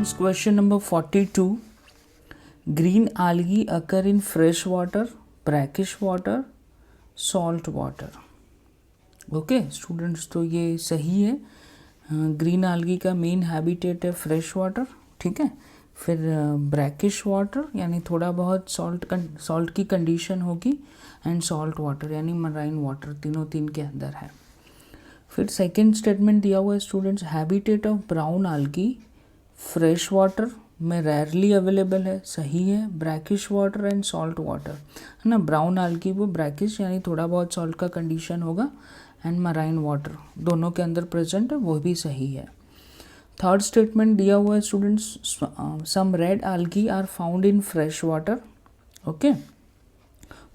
Students, question number 42. Green algae occur in fresh water, brackish water, salt water. Okay students, तो ये सही है. Green algae का main habitat है fresh water, ठीक है. फिर ब्रैकिश वाटर यानी थोड़ा बहुत सॉल्ट की कंडीशन होगी, एंड सॉल्ट वाटर यानी मराइन वाटर, तीनों तीन के अंदर है. फिर सेकेंड स्टेटमेंट दिया हुआ है students, habitat of brown algae fresh water में रेयरली अवेलेबल है, सही है. Brackish water and salt water है ना. ब्राउन algae वो ब्रैकिश यानी थोड़ा बहुत सॉल्ट का कंडीशन होगा, एंड मराइन वाटर दोनों के अंदर प्रेजेंट है, वो भी सही है. थर्ड स्टेटमेंट दिया हुआ है students, some red algae are found in fresh water, okay.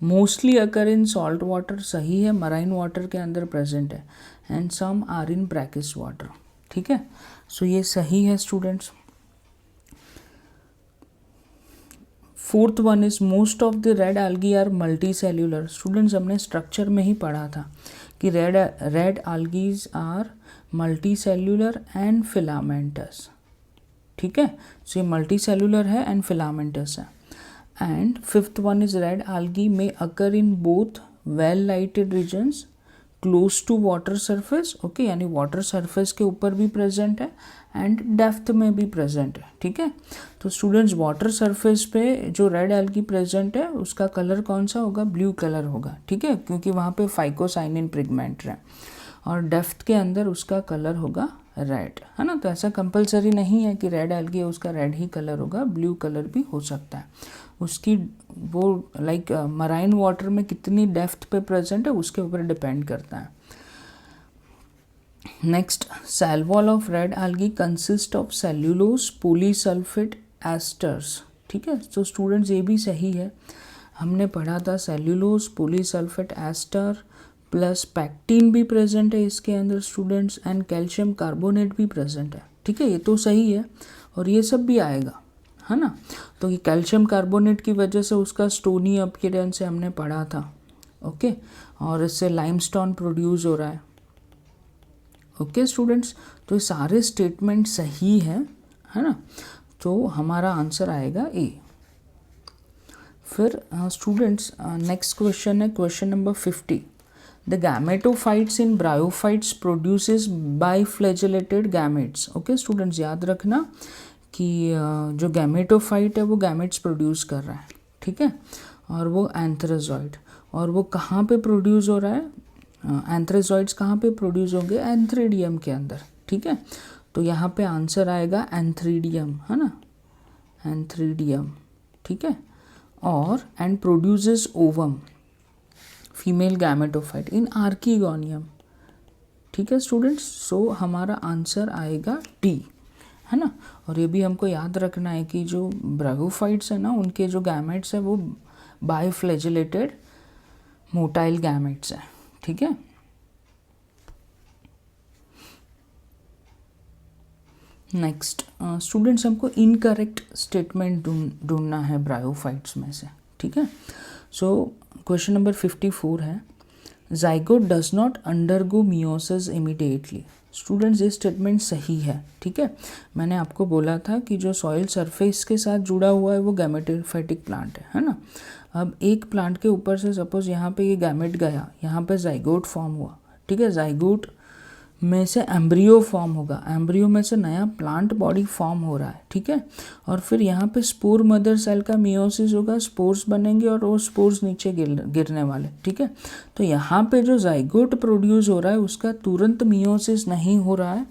Mostly occur in salt water, सही है, मराइन वाटर के अंदर प्रेजेंट है. And some are in brackish water, ठीक है. सो ये सही है students. Fourth one is most of the red algae are multi cellular. Students, हमने स्ट्रक्चर में ही पढ़ा था कि red algae are multi cellular and filamentous, ठीक है. सो ये मल्टी सेल्यूलर है एंड फिलामेंटस है. And fifth one is red algae में occur in both well lighted regions close to water surface, okay, यानी वाटर सरफेस के ऊपर भी प्रेजेंट है एंड डेप्थ में भी प्रेजेंट है, ठीक है. तो स्टूडेंट्स, वाटर सरफेस पे जो रेड algae प्रेजेंट है उसका कलर कौन सा होगा? ब्लू कलर होगा, ठीक है, क्योंकि वहाँ पे फाइकोसाइनिन पिगमेंट है. और डेप्थ के अंदर उसका कलर होगा रेड, है ना. तो ऐसा कंपलसरी नहीं है कि रेड algae है उसका रेड ही कलर होगा, ब्लू कलर भी हो सकता है. उसकी वो लाइक मराइन वाटर में कितनी डेप्थ पे प्रेजेंट है उसके ऊपर डिपेंड करता है. Next, cell wall of red algae consist of cellulose polysulphate esters, ठीक है. तो स्टूडेंट्स, ये भी सही है, हमने पढ़ा था cellulose polysulphate ester plus pectin भी प्रेजेंट है इसके अंदर स्टूडेंट्स, एंड कैल्शियम कार्बोनेट भी प्रेजेंट है, ठीक है. ये तो सही है, और ये सब भी आएगा, है ना. तो ये कैल्शियम कार्बोनेट की वजह से उसका स्टोनी अपीयरेंस से हमने पढ़ा था, ओके. और इससे लाइमस्टोन प्रोड्यूस हो रहा है, ओके स्टूडेंट्स. तो ये सारे स्टेटमेंट सही है ना. तो हमारा आंसर आएगा ए. फिर स्टूडेंट्स, नेक्स्ट क्वेश्चन है question number 50. The gametophytes in bryophytes produces biflagellated gametes, okay students. याद रखना कि जो गैमेटोफाइट है वो गैमेट्स प्रोड्यूस कर रहा है, ठीक है, और वो एंथ्रेजॉइड. और वो कहाँ पे प्रोड्यूस हो रहा है? एंथ्रेजॉइड्स कहाँ पे प्रोड्यूस होंगे? एंथ्रीडियम के अंदर, ठीक है. तो यहाँ पे आंसर आएगा एंथ्रीडियम, है ना, एंथ्रीडियम, ठीक है. और and produces ovum, female gametophyte in archegonium, ठीक है स्टूडेंट्स. सो हमारा आंसर आएगा डी, है ना. और ये भी हमको याद रखना है कि जो ब्रायोफाइट्स है ना, उनके जो गैमेट्स है वो बाइफ्लैजेलेटेड मोटाइल गैमेट्स है, ठीक है. नेक्स्ट स्टूडेंट्स, हमको इनकरेक्ट स्टेटमेंट ढूंढना है ब्रायोफाइट्स में से, ठीक है. सो क्वेश्चन नंबर 54 है, zygote does not undergo meiosis immediately. Students, ये स्टेटमेंट सही है, ठीक है. मैंने आपको बोला था कि जो सॉइल सरफेस के साथ जुड़ा हुआ है वो गैमेटोफाइटिक प्लांट है ना. अब एक प्लांट के ऊपर से सपोज यहाँ पे ये गैमेट गया, यहाँ पे जाइगोट फॉर्म हुआ, ठीक है. जाइगोट में से एम्ब्रियो फॉर्म होगा, एम्ब्रियो में से नया प्लांट बॉडी फॉर्म हो रहा है, ठीक है. और फिर यहाँ पे स्पोर मदर सेल का मियोसिस होगा, स्पोर्स बनेंगे और वो स्पोर्स नीचे गिरने वाले, ठीक है. तो यहाँ पे जो जाइगोट प्रोड्यूस हो रहा है उसका तुरंत मियोसिस नहीं हो रहा है.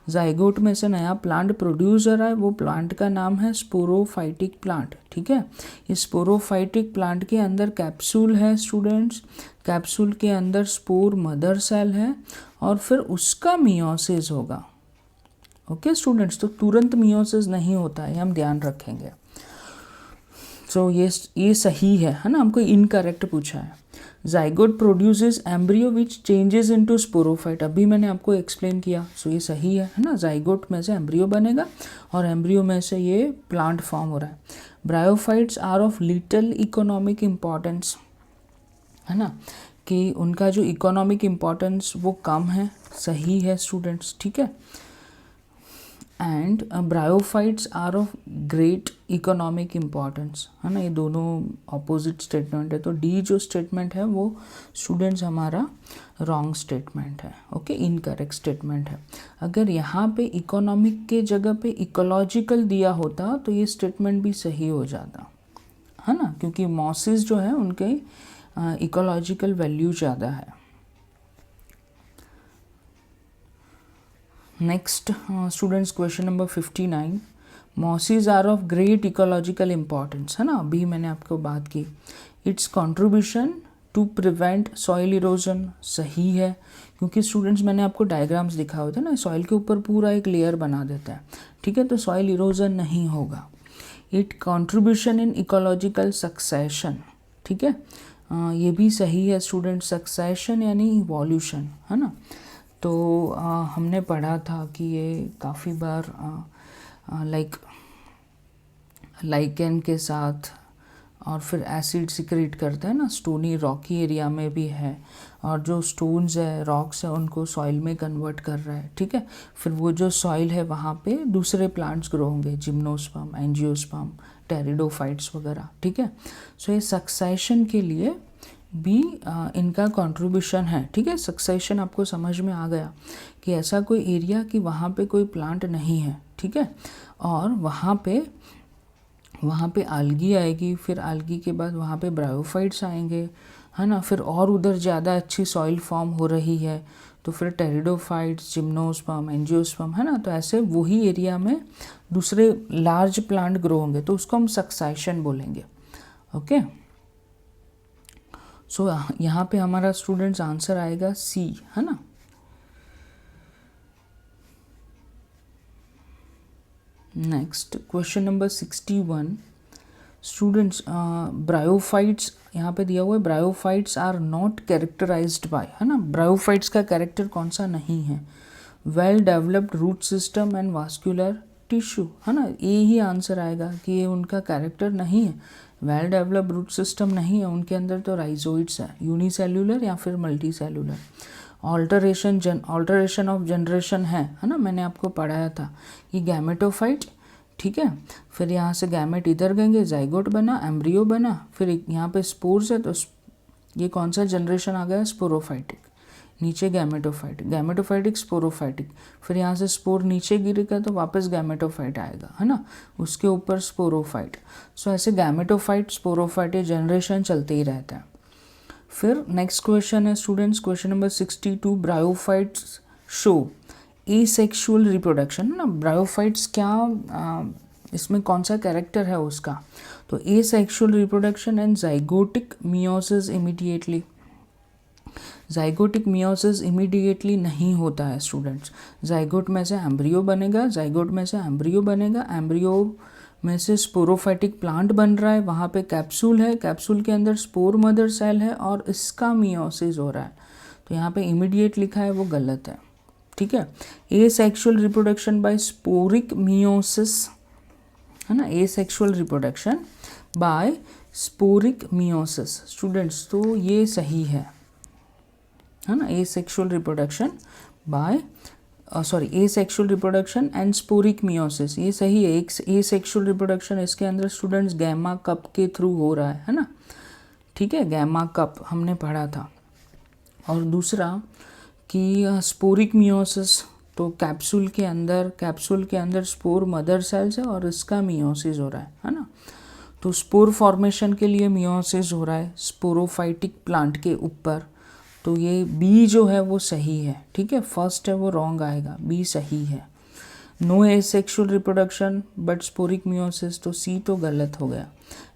जाइगोट में से नया प्लांट प्रोड्यूस हो रहा है, वो प्लांट का नाम है स्पोरोफाइटिक प्लांट, ठीक है. इस स्पोरोफाइटिक प्लांट के अंदर कैप्सूल है स्टूडेंट्स, कैप्सूल के अंदर स्पोर मदर सेल है, और फिर उसका मियोसिस होगा, ओके स्टूडेंट्स. तो तुरंत मियोसिस नहीं होता है, हम ध्यान रखेंगे. सो ये सही है ना. हमको इनकरेक्ट पूछा है. जाइगोट प्रोड्यूसेस एम्ब्रियो विच चेंजेस इनटू स्पोरोफाइट, अभी मैंने आपको एक्सप्लेन किया. सो ये सही है ना. जाइगोट में से एम्ब्रियो बनेगा और एम्ब्रियो में से ये प्लांट फॉर्म हो रहा है. Bryophytes are of little economic importance, है ना, कि उनका जो इकोनॉमिक इम्पॉर्टेंस वो कम है, सही है स्टूडेंट्स, ठीक है. And bryophytes are of great economic importance, है ना, ये दोनों ऑपोजिट स्टेटमेंट है, तो डी जो स्टेटमेंट है वो स्टूडेंट्स हमारा रॉन्ग स्टेटमेंट है, ओके, इनकरेक्ट स्टेटमेंट है। अगर यहाँ पे इकोनॉमिक के जगह पे इकोलॉजिकल दिया होता तो ये स्टेटमेंट भी सही हो जाता, है ना, क्योंकि मॉसेस जो है उनके इकोलॉजिकल वैल्यू ज़्यादा है। Next students question number 59, mosses are of great ecological importance, है ना, अभी मैंने आपको बात की। Its contribution to prevent soil erosion, सही है, क्योंकि स्टूडेंट्स मैंने आपको डायग्राम्स दिखा होते हैं ना, सॉइल के ऊपर पूरा एक लेयर बना देता है, ठीक है, तो सॉइल इरोजन नहीं होगा। It contribution in ecological succession, ठीक है, ये भी सही है स्टूडेंट, सक्सेशन यानी इवोल्यूशन, है ना, तो हमने पढ़ा था कि ये काफ़ी बार लाइकेन के साथ और फिर एसिड सिक्रेट करता है ना, स्टोनी रॉकी एरिया में भी है, और जो स्टोन्स है रॉक्स है उनको सॉइल में कन्वर्ट कर रहा है, ठीक है, फिर वो जो सॉइल है वहाँ पे दूसरे प्लांट्स ग्रो होंगे, जिम्नोस्पर्म, एंजियोस्पर्म, टेरिडोफाइट्स वगैरह, ठीक है। सो ये सक्सेशन के लिए भी इनका कंट्रीब्यूशन है, ठीक है। सक्सेशन आपको समझ में आ गया कि ऐसा कोई एरिया कि वहाँ पे कोई प्लांट नहीं है, ठीक है, और वहाँ पे आल्गी आएगी, फिर आल्गी के बाद वहाँ पे ब्रायोफाइट्स आएंगे, है ना, फिर और उधर ज़्यादा अच्छी सॉइल फॉर्म हो रही है तो फिर टेरिडोफाइट्स, जिम्नोस्पर्म, एंजियोस्पर्म, है ना, तो ऐसे वही एरिया में दूसरे लार्ज प्लांट ग्रो होंगे, तो उसको हम सक्सेशन बोलेंगे, ओके। सो यहाँ पे हमारा स्टूडेंट्स आंसर आएगा सी, है ना। Next question number 61, students bryophytes यहाँ पे दिया हुआ है, bryophytes are not characterised by, है ना, ब्रायोफाइट्स का कैरेक्टर कौन सा नहीं है, well developed root system and vascular tissue, है ना, ये ही आंसर आएगा कि ये उनका कैरेक्टर नहीं है, वेल डेवलप्ड रूट सिस्टम नहीं है, उनके अंदर तो राइजोइड्स है, यूनिसेल्यूलर या फिर multi cellular. Alteration of generation है ना, मैंने आपको पढ़ाया था कि गैमेटोफाइट, ठीक है, फिर यहाँ से गैमेट इधर गएंगे, जाइगोट बना, एम्ब्रियो बना, फिर यहाँ पे स्पोर्स है, तो ये कौन सा जनरेशन आ गया, स्पोरोफाइटिक, नीचे गैमेटोफाइटिक स्पोरोफाइटिक, फिर यहाँ से स्पोर नीचे गिरेगा तो वापस गैमेटोफाइट आएगा, है ना, उसके ऊपर स्पोरोफाइट। सो ऐसे गैमेटोफाइट स्पोरोफाइट ये जनरेशन चलते ही रहता है। फिर नेक्स्ट क्वेश्चन है students, question number 62, bryophytes show asexual reproduction, है ना, ब्रायोफाइट्स क्या इसमें कौन सा कैरेक्टर है उसका, तो asexual reproduction and zygotic meiosis immediately, zygotic meiosis immediately नहीं होता है स्टूडेंट्स, जाइगोट में से एम्ब्रियो बनेगा, एम्ब्रियो में से स्पोरोफाइटिक प्लांट बन रहा है, वहाँ पे कैप्सूल है, कैप्सूल के अंदर स्पोर मदर सेल है और इसका मियोसिस हो रहा है, तो यहाँ पे इमीडिएट लिखा है वो गलत है, ठीक है। Asexual reproduction by sporic meiosis, है ना, asexual reproduction by sporic meiosis students, तो ये सही है ना, asexual reproduction by asexual reproduction and sporic meiosis, ये सही है। एक एसेक्सुअल रिप्रोडक्शन इसके अंदर स्टूडेंट्स गैमा कप के थ्रू हो रहा है ना, ठीक है, गैमा कप हमने पढ़ा था। और दूसरा कि स्पोरिक मियोसिस, तो कैप्सूल के अंदर स्पोर मदर सेल्स है और इसका मियोसिस हो रहा है ना, तो स्पोर फॉर्मेशन के लिए मियोसिस हो रहा है स्पोरोफाइटिक प्लांट के ऊपर, तो ये बी जो है वो सही है, ठीक है, फर्स्ट है वो रॉन्ग आएगा, बी सही है। No asexual reproduction but sporic meiosis, तो सी तो गलत हो गया,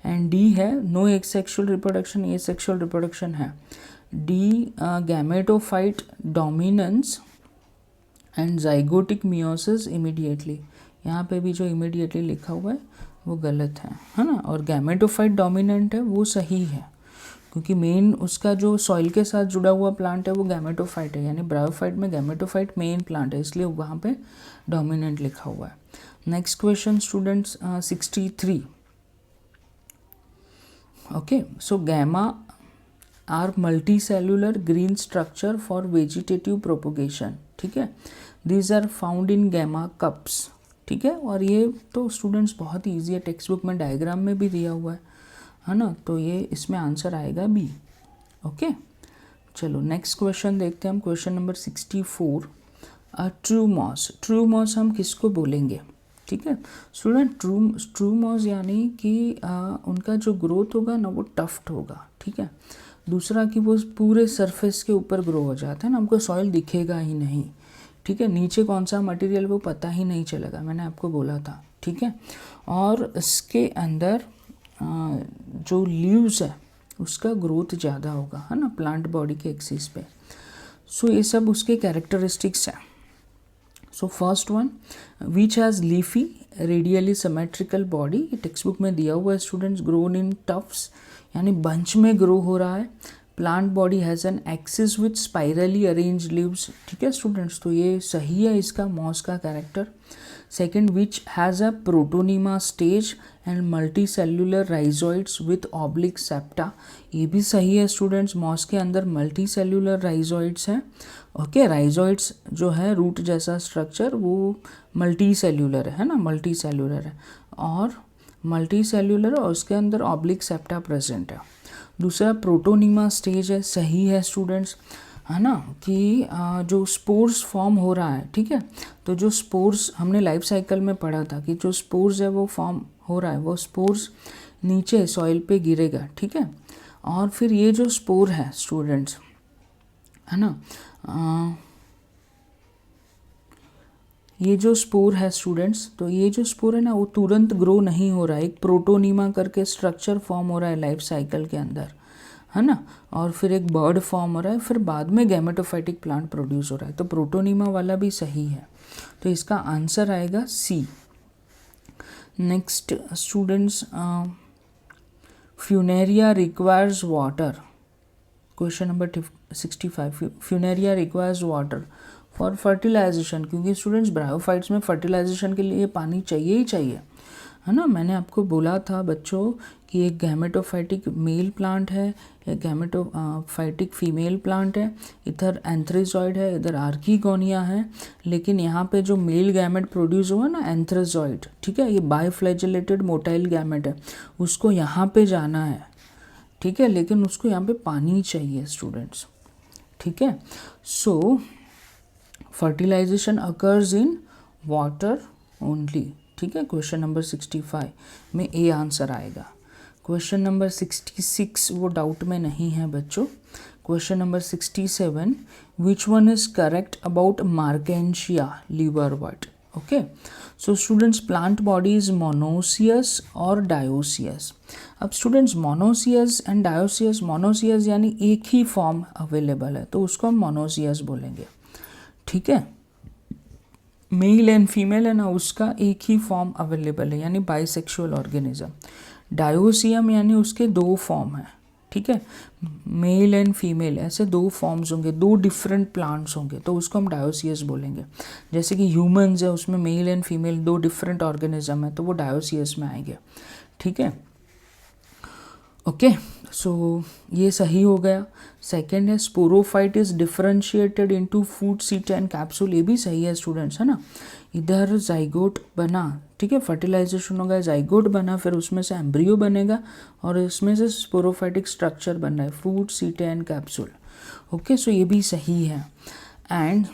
एंड डी है no asexual reproduction, asexual reproduction है, D gametophyte dominance and zygotic meiosis immediately, यहाँ पे भी जो इमीडिएटली लिखा हुआ है वो गलत है ना, और गैमेटोफाइट डोमिनेंट है वो सही है, क्योंकि मेन उसका जो सॉइल के साथ जुड़ा हुआ प्लांट है वो गैमेटोफाइट है, यानी ब्रायोफाइट में गैमेटोफाइट मेन प्लांट है, इसलिए वहाँ पे डोमिनेंट लिखा हुआ है। Next question students 63, okay, so gemma are multi cellular green structure for vegetative propagation, ठीक है, these are found in gemma cups, ठीक है। और ये तो स्टूडेंट्स बहुत ही ईजी है, टेक्स्ट बुक में डायग्राम में भी दिया हुआ है ना, तो ये इसमें आंसर आएगा बी। ओके, चलो नेक्स्ट क्वेश्चन देखते हैं हम, question number 64। True moss, true moss हम किसको बोलेंगे? ठीक है स्टूडेंट, ट्रू मॉस यानी कि उनका जो ग्रोथ होगा ना वो टफ्ट होगा, ठीक है। दूसरा कि वो पूरे सरफेस के ऊपर ग्रो हो जाता है ना, हमको सॉइल दिखेगा ही नहीं, ठीक है। नीचे कौन सा मटेरियल वो पता ही नहीं चलेगा, मैंने आपको बोला था, ठीक है। और इसके अंदर जो लीव्स है उसका ग्रोथ ज़्यादा होगा, है ना, प्लांट बॉडी के एक्सिस पे। सो ये सब उसके कैरेक्टरिस्टिक्स हैं। So first one, which has leafy radially symmetrical body, ये टेक्स्ट बुक में दिया हुआ है स्टूडेंट्स, ग्रोन इन टफ्स यानी बंच में ग्रो हो रहा है। Plant body has an axis with spirally arrange leaves, ठीक है स्टूडेंट्स, तो ये सही है इसका मॉस का character. Second, which has a protonema stage and multi cellular rhizoids with oblique septa, ये भी सही है स्टूडेंट्स, मॉस के अंदर मल्टी सेल्यूलर राइजोइड्स हैं। ओके, राइजोइड्स जो है रूट जैसा स्ट्रक्चर वो मल्टी सेल्यूलर है ना, मल्टी सेल्यूलर है और मल्टी सेल्यूलर और उसके अंदर ऑब्लिक सेप्टा प्रेजेंट है। दूसरा प्रोटोनीमा स्टेज है, सही है स्टूडेंट्स, है ना, कि जो स्पोर्स फॉर्म हो रहा है, ठीक है, तो जो स्पोर्स हमने लाइफ साइकिल में पढ़ा था कि जो स्पोर्स है वो फॉर्म हो रहा है, वो स्पोर्स नीचे सॉइल पे गिरेगा, ठीक है। और फिर ये जो स्पोर है स्टूडेंट्स, है ना, ये जो स्पोर है स्टूडेंट्स, तो ये जो स्पोर है ना वो तुरंत ग्रो नहीं हो रहा है, एक प्रोटोनीमा करके स्ट्रक्चर फॉर्म हो रहा है लाइफ साइकिल के अंदर, है ना, और फिर एक बर्ड फॉर्म हो रहा है, फिर बाद में गैमेटोफाइटिक प्लांट प्रोड्यूस हो रहा है, तो प्रोटोनीमा वाला भी सही है, तो इसका आंसर आएगा C. Next students, Funaria requires water, question number 65, Funaria requires water for fertilization, क्योंकि स्टूडेंट्स ब्रायोफाइट्स में फर्टिलाइजेशन के लिए पानी चाहिए ही चाहिए, है ना। मैंने आपको बोला था बच्चों कि एक गैमेटोफाइटिक मेल प्लांट है, एक गैमेटोफाइटिक फीमेल प्लांट है, इधर एंथ्रेजॉइड है, इधर आर्कीगोनिया है, लेकिन यहाँ पे जो मेल गैमेट प्रोड्यूस हुआ ना एंथ्रेजॉइड, ठीक है, ये बायफ्लैजेलेटेड मोटाइल गैमेट है, उसको यहाँ पे जाना है, ठीक है, लेकिन उसको यहाँ पे पानी चाहिए स्टूडेंट्स, ठीक है। So fertilization occurs in water only, ठीक है, क्वेश्चन नंबर 65 में ए आंसर आएगा। क्वेश्चन नंबर 66 वो डाउट में नहीं है बच्चों। Question number 67, which one is correct about Marchantia liverwort? Okay, so students plant body is monoecious और डायोसियस। अब students monoecious and dioecious, monoecious यानी एक ही फॉर्म अवेलेबल है तो उसको हम मोनोसियस बोलेंगे, ठीक है। मेल एंड फीमेल है ना, उसका एक ही फॉर्म अवेलेबल है यानी बाइसेक्सुअल ऑर्गेनिज्म। डायोसियम यानी उसके दो फॉर्म है, ठीक है, मेल एंड फीमेल ऐसे दो फॉर्म्स होंगे, दो डिफरेंट प्लांट्स होंगे तो उसको हम डायोसियस बोलेंगे। जैसे कि ह्यूमंस है उसमें मेल एंड फीमेल दो डिफरेंट ऑर्गेनिज्म है तो वो डायोसियस में आएंगे, ठीक है। ओके, सो ये सही हो गया। सेकेंड है sporophyte is differentiated into food seta and capsule, ये भी सही है स्टूडेंट्स, है ना। इधर जाइगोट बना, ठीक है, फर्टिलाइजेशन होगा, जाइगोट बना, फिर उसमें से एम्ब्रियो बनेगा और इसमें से स्पोरोफाइटिक स्ट्रक्चर बन रहा है, foot seta and capsule. Okay, so ये भी सही है। And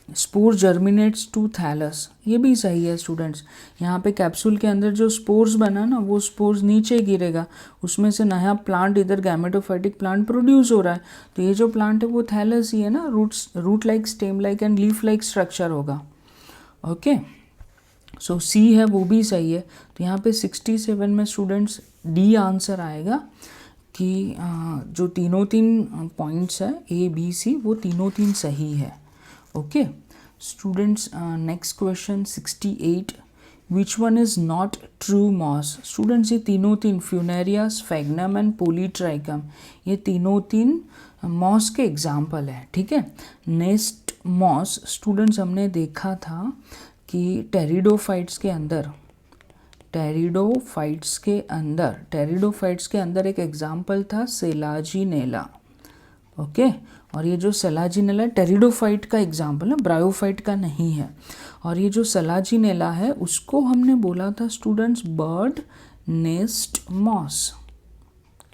spore germinates to thallus, ये भी सही है स्टूडेंट्स। यहाँ पे कैप्सूल के अंदर जो स्पोर्स बना ना वो स्पोर्स नीचे गिरेगा, उसमें से नया प्लांट, इधर गैमेटोफाइटिक प्लांट प्रोड्यूस हो रहा है, तो ये जो प्लांट है वो थैलस ही है ना, root like, stem like and leaf like structure होगा। ओके, सो सी है वो भी सही है। तो यहाँ पे 67 में स्टूडेंट्स डी आंसर आएगा कि जो तीन पॉइंट्स है ए बी सी वो तीन सही है। Okay students, next question 68, which one is not true moss? Students ये तीन फ्यूनेरिया, स्फेग्नम एंड पोलीट्राइकम, ये तीन मॉस के एग्जाम्पल है, ठीक है। नेक्स्ट मॉस स्टूडेंट्स हमने देखा था कि टेरिडोफाइट्स के अंदर एक एग्जाम्पल था सेलाजिनेला, ओके, और ये जो सेलाजिनेला टेरिडोफाइट का एग्जाम्पल है, ब्रायोफाइट का नहीं है। और ये जो सेलाजिनेला है उसको हमने बोला था स्टूडेंट्स बर्ड नेस्ट मॉस,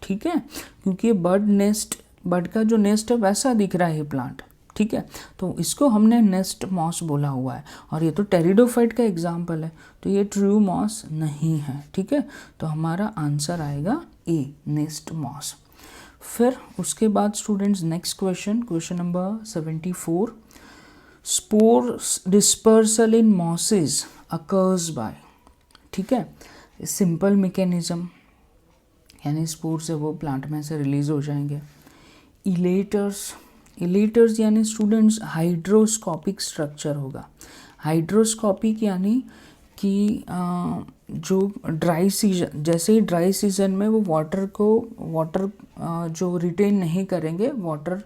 ठीक है, क्योंकि ये बर्ड का जो नेस्ट है वैसा दिख रहा है ये प्लांट, ठीक है, तो इसको हमने नेस्ट मॉस बोला हुआ है। और ये तो टेरिडोफाइट का एग्जाम्पल है, तो ये ट्रू मॉस नहीं है, ठीक है, तो हमारा आंसर आएगा ए, नेस्ट मॉस। फिर उसके बाद students next question number 74, spore dispersal in masses occurs by, ठीक है, सिंपल मैकेनिज्म, यानी स्पोर से वो प्लांट में से रिलीज हो जाएंगे। इलेटर्स यानी स्टूडेंट्स हाइड्रोस्कोपिक स्ट्रक्चर होगा। हाइड्रोस्कोपिक यानी कि जो ड्राई सीजन, जैसे ही ड्राई सीजन में वो वाटर जो रिटेन नहीं करेंगे, वाटर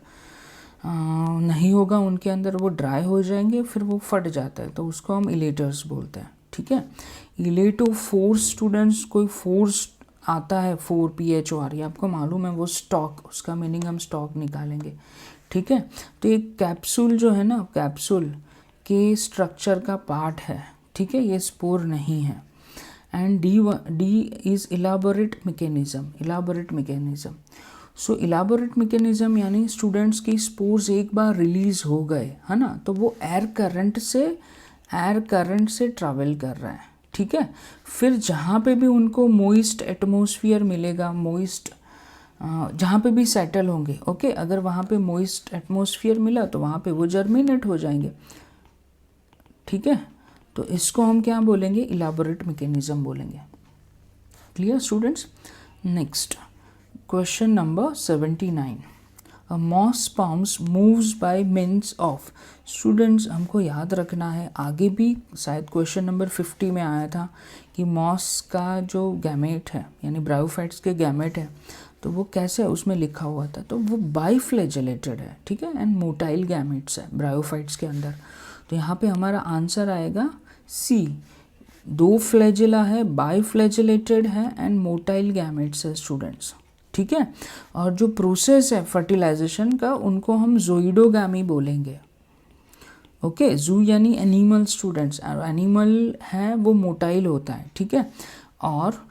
नहीं होगा उनके अंदर, वो ड्राई हो जाएंगे, फिर वो फट जाता है, तो उसको हम इलेटर्स बोलते हैं, ठीक है। इलेटो फोर्स स्टूडेंट्स, कोई फोर्स आता है 4PHOR, ये आपको मालूम है, वो स्टॉक, उसका मीनिंग हम स्टॉक निकालेंगे, ठीक है। तो ये कैप्सूल जो है ना, कैप्सूल के स्ट्रक्चर का पार्ट है, ठीक है, ये स्पोर नहीं है। And D is elaborate mechanism. So elaborate mechanism यानी स्टूडेंट्स की स्पोर्स एक बार रिलीज हो गए, है ना, तो वो एयर करंट से ट्रैवल कर रहा है, ठीक है। फिर जहाँ पे भी उनको मोइस्ट एटमॉस्फेयर मिलेगा, जहाँ पे भी सेटल होंगे, ओके, अगर वहाँ पे मोइस्ट एटमॉस्फेयर मिला तो वहाँ पे वो जर्मिनेट हो जाएंगे, ठीक है। तो इसको हम क्या बोलेंगे, इलाबोरेट मैकेनिज्म बोलेंगे। Clear students. Next question number 79, a moss sperms moves by means of. Students हमको याद रखना है, आगे भी शायद क्वेश्चन नंबर 50 में आया था कि मॉस का जो गैमेट है, यानी ब्रायोफाइट्स के गैमेट है, तो वो कैसे है उसमें लिखा हुआ था, तो वो बाइफ्लैजेलेटेड है, ठीक है, एंड मोटाइल गैमेट्स है ब्रायोफाइट्स के अंदर। तो यहाँ पे हमारा आंसर आएगा सी, 2 फ्लैजेला है, बाइफ्लैजेलेटेड है एंड मोटाइल गैमेट्स है स्टूडेंट्स, ठीक है। और जो प्रोसेस है फर्टिलाइजेशन का, उनको हम ज़ोइडोगामी बोलेंगे, ओके। जू यानी एनिमल स्टूडेंट्स, एनिमल है वो मोटाइल होता है, ठीक है, और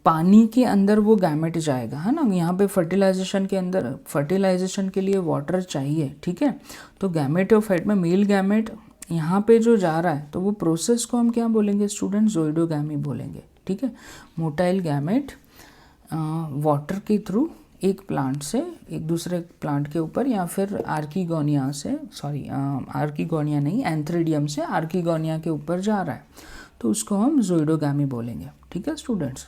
पानी के अंदर वो गैमेट जाएगा, है ना, यहाँ पे फर्टिलाइजेशन के अंदर, फर्टिलाइजेशन के लिए वाटर चाहिए, ठीक है। तो गैमेटोफाइट में मेल गैमेट यहाँ पे जो जा रहा है, तो वो प्रोसेस को हम क्या बोलेंगे स्टूडेंट, ज़ोइडोगामी बोलेंगे, ठीक है। मोटाइल गैमेट वाटर के थ्रू एक प्लांट से एक दूसरे प्लांट के ऊपर, या फिर आर्किगोनिया नहीं, एंथ्रीडियम से आर्किगोनिया के ऊपर जा रहा है, तो उसको हम ज़ोइडोगामी बोलेंगे, ठीक है स्टूडेंट्स।